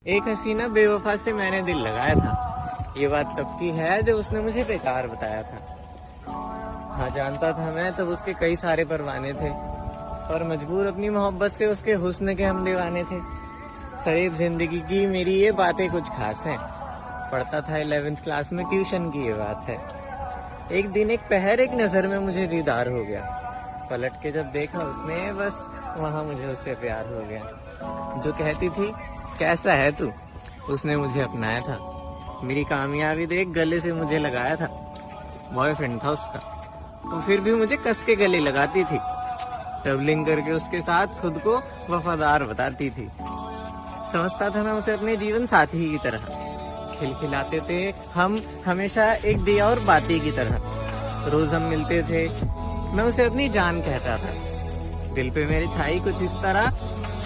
एक हसीना बेवफा से मैंने दिल लगाया था। ये बात तब की है जब उसने मुझे बेकार बताया था। हाँ, जानता था मैं तब उसके कई सारे परवाने थे, पर मजबूर अपनी मोहब्बत से उसके हुस्न के हम दीवाने थे। फरेब जिंदगी की मेरी ये बातें कुछ खास हैं। पढ़ता था 11th क्लास में, ट्यूशन की ये बात है। एक दिन एक पहर एक नजर में मुझे दीदार हो गया। पलट के जब देखा उसने, बस वहाँ मुझे उससे प्यार हो गया। जो कहती थी कैसा है तू, उसने मुझे अपनाया था। मेरी कामयाबी देख गले से मुझे लगाया था। बॉयफ्रेंड था उसका, वो फिर भी मुझे कस के गले लगाती थी। ट्रैवलिंग करके उसके साथ खुद को वफादार बताती थी। समझता था मैं उसे अपने जीवन साथी की तरह। खिलखिलाते थे हम हमेशा एक दिया और बाती की तरह। रोज हम मिलते थे, मैं उसे अपनी जान कहता था। दिल पे मेरे छाई कुछ इस तरह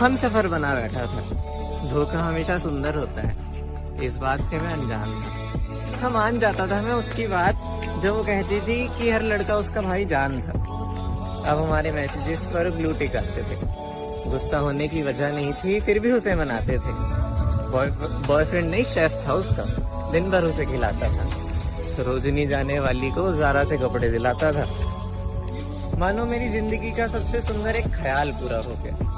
हम सफर बना बैठा था। धोखा हमेशा सुंदर होता है, इस बात से मैं अनजान था। हाँ, मान जाता था मैं उसकी बात जब वो कहती थी कि हर लड़का उसका भाई जान था। अब हमारे मैसेजेस पर ब्लू टिक आते थे। गुस्सा होने की वजह नहीं थी, फिर भी उसे मनाते थे। बॉयफ्रेंड नहीं, शेफ था उसका, दिन भर उसे खिलाता था। सरोजनी जाने वाली को ज़ारा से कपड़े दिलाता था। मानो मेरी जिंदगी का सबसे सुंदर एक ख्याल पूरा हो गया।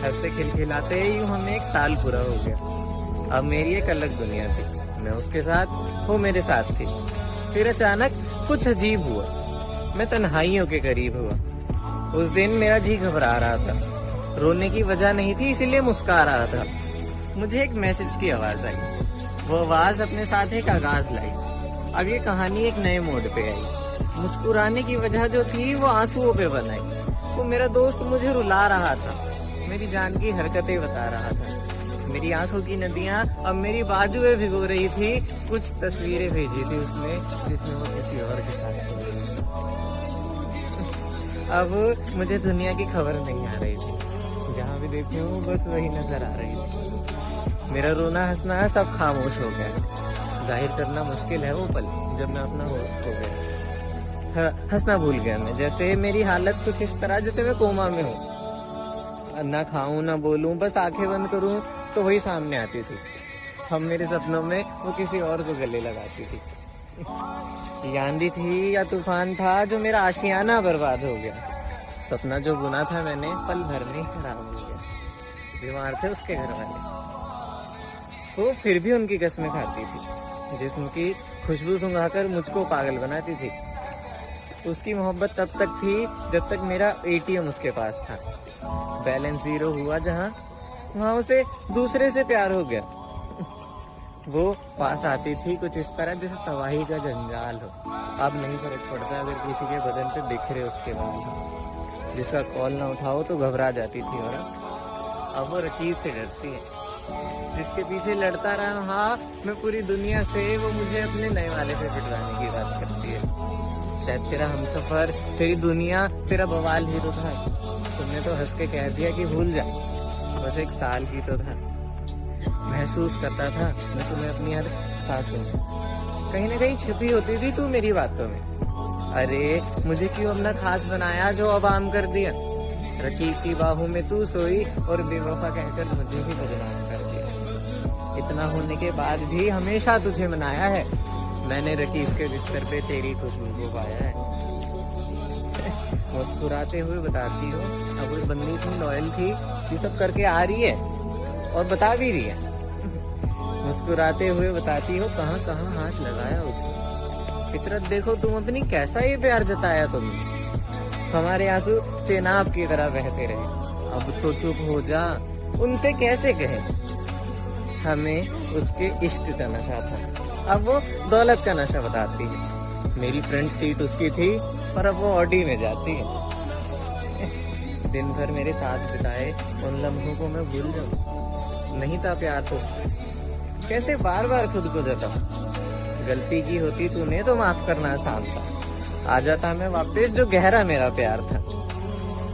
हंसते खिलखिलाते यूं हमें एक साल पूरा हो गया। अब मेरी एक अलग दुनिया थी, मैं उसके साथ, वो मेरे साथ थी। फिर अचानक कुछ अजीब हुआ, मैं तन्हाइयों के करीब हुआ। उस दिन मेरा जी घबरा रहा था। रोने की वजह नहीं थी, इसीलिए मुस्कुरा रहा था। मुझे एक मैसेज की आवाज आई। वो आवाज अपने साथ एक आगाज लाई। अब ये कहानी एक नए मोड पे आई। मुस्कुराने की वजह जो थी वो आंसुओं पे बनाई। वो मेरा दोस्त मुझे रुला रहा था, मेरी जान की हरकतें बता रहा था। मेरी आंखों की नदियां अब मेरी बाजुएं भिगो रही थी। कुछ तस्वीरें भेजी थी उसने जिसमें वो किसी और के साथ थी। अब मुझे दुनिया की खबर नहीं आ रही थी। जहाँ भी देखूं बस वही नजर आ रही थी। मेरा रोना हंसना सब खामोश हो गया। जाहिर करना मुश्किल है वो पल जब मैं अपना होश खो गया। हंसना भूल गया मैं, जैसे मेरी हालत कुछ इस तरह जैसे मैं कोमा में हूँ। ना खाऊं ना बोलूं, बस आंखें बंद करूं तो वही सामने आती थी। हम मेरे सपनों में वो किसी और को गले लगाती थी। ये आंधी थी या तूफान था जो मेरा आशियाना बर्बाद हो गया। सपना जो बुना था मैंने पल भर में खराब हो गया। बीमार थे उसके घर वाले, वो फिर भी उनकी कसमें खाती थी। जिस्म की खुशबू सुंघाकर मुझको पागल बनाती थी। उसकी मोहब्बत तब तक थी जब तक मेरा एटीएम उसके पास था। बैलेंस 0 हुआ जहाँ, वहाँ उसे दूसरे से प्यार हो गया। वो पास आती थी कुछ इस तरह जैसे तबाही का जंजाल हो। अब नहीं फर्क पड़ता अगर किसी के बदन पे बिखरे उसके बाल हो। जिसका कॉल ना उठाओ तो घबरा जाती थी। और अब वो रकीब से डरती है, जिसके पीछे लड़ता रहा मैं पूरी दुनिया से, वो मुझे अपने नए वाले से पिटवाने की बात करती है। शायद तेरा हमसफर, तेरी दुनिया, तेरा बवाल ही तो था। तुमने तो हंस के कह दिया कि भूल जा, बस एक साल ही तो था। महसूस करता था मैं तुम्हें अपनी हर सांसों में। कहीं ना कहीं छिपी होती थी तू मेरी बातों में। अरे मुझे क्यों अपना खास बनाया जो अब आम कर दिया। रकीब की बाहों में तू सोई और बेवफा कहकर मुझे ही बदनाम कर दिया। इतना होने के बाद भी हमेशा तुझे मनाया है मैंने। रकीब के बिस्तर पे तेरी खुशबू को पाया है। मुस्कुराते हुए बताती हो अब वो बंदी थी, लॉयल थी, ये सब करके आ रही है और बता भी रही है। मुस्कुराते हुए बताती हो कहाँ कहाँ हाथ लगाया उसने। फितरत देखो तुम अपनी, कैसा ये प्यार जताया तुमने। हमारे आंसू चेनाब की तरह बहते रहे। अब तो चुप हो जा, उनसे कैसे कहे। हमें उसके इश्क का नशा था, अब वो दौलत का नशा बताती है। मेरी फ्रंट सीट उसकी थी और अब वो ऑडी में जाती है। दिन भर मेरे साथ बिताए उन लम्हों को मैं भूल जाऊं। नहीं था प्यार तो उससे, कैसे बार बार खुद को जताऊं। गलती की होती तूने तो माफ करना आसान था। आ जाता मैं वापस जो गहरा मेरा प्यार था।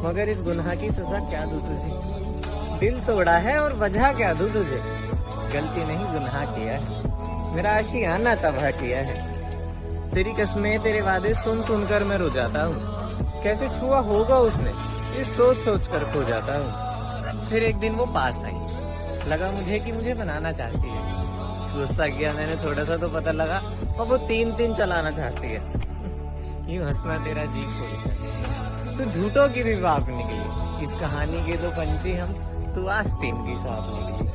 मगर इस गुनाह की सजा क्या दूं तुझे। दिल तोड़ा है और वजह क्या दूं तुझे। गलती नहीं गुनाह किया है, मेरा आशियाना तबाह किया है। तेरी कसमें तेरे वादे सुन सुनकर मैं रो जाता हूँ। कैसे छुआ होगा उसने, इस सोच सोच कर खो जाता हूँ। फिर एक दिन वो पास आई, लगा मुझे कि मुझे बनाना चाहती है। गुस्सा किया मैंने थोड़ा सा तो पता लगा और वो 3-3 चलाना चाहती है। यूं हंसना तेरा जी खोल, तू झूठों की भी बाप निकली। इस कहानी के तो पंछी हम, तू आस्तीन की सांप निकली।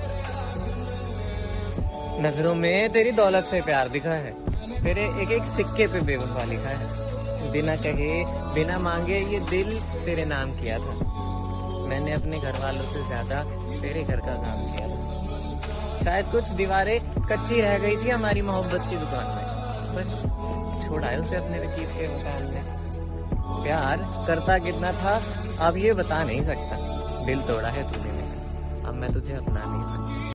नजरों में तेरी दौलत से प्यार दिखा है, तेरे एक एक सिक्के पे बेवफा लिखा है। बिना कहे बिना मांगे ये दिल तेरे नाम किया था। मैंने अपने घर वालों से ज्यादा तेरे घर का काम किया था। शायद कुछ दीवारें कच्ची रह गई थी हमारी मोहब्बत की दुकान में, बस छोड़ा है उसे अपने रकीब के मकान में। प्यार करता कितना था अब ये बता नहीं सकता, दिल तोड़ा है तूने मेरा, अब मैं तुझे अपना नहीं सकता।